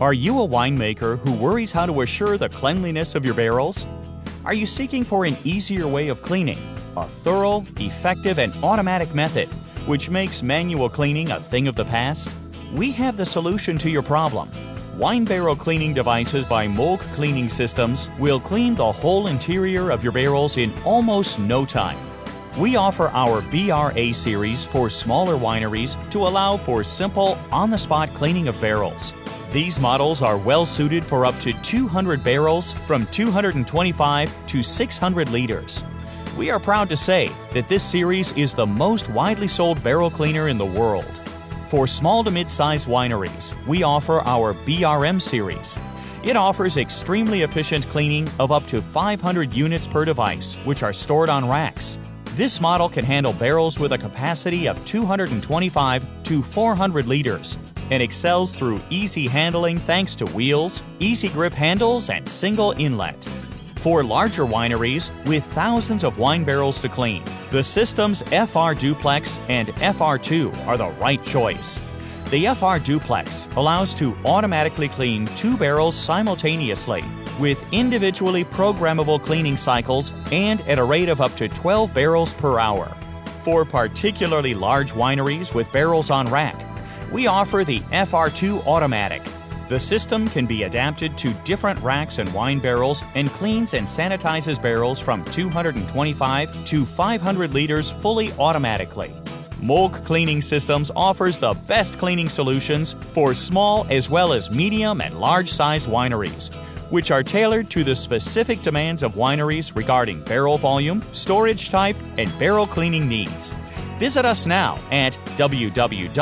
Are you a winemaker who worries how to assure the cleanliness of your barrels? Are you seeking for an easier way of cleaning, a thorough, effective, and automatic method which makes manual cleaning a thing of the past? We have the solution to your problem. Wine barrel cleaning devices by MOOG Cleaning Systems will clean the whole interior of your barrels in almost no time. We offer our BRA series for smaller wineries to allow for simple, on-the-spot cleaning of barrels. These models are well suited for up to 200 barrels from 225 to 600 liters. We are proud to say that this series is the most widely sold barrel cleaner in the world. For small to mid-sized wineries, we offer our BRM series. It offers extremely efficient cleaning of up to 500 units per device, which are stored on racks. This model can handle barrels with a capacity of 225 to 400 liters and excels through easy handling thanks to wheels, easy grip handles, and single inlet. For larger wineries with thousands of wine barrels to clean, the system's FR Duplex and FR2 are the right choice. The FR Duplex allows to automatically clean 2 barrels simultaneously with individually programmable cleaning cycles and at a rate of up to 12 barrels per hour. For particularly large wineries with barrels on rack, we offer the FR2 Automatic. The system can be adapted to different racks and wine barrels and cleans and sanitizes barrels from 225 to 500 liters fully automatically. MOOG Cleaning Systems offers the best cleaning solutions for small as well as medium and large-sized wineries, which are tailored to the specific demands of wineries regarding barrel volume, storage type, and barrel cleaning needs. Visit us now at www.moog.swiss.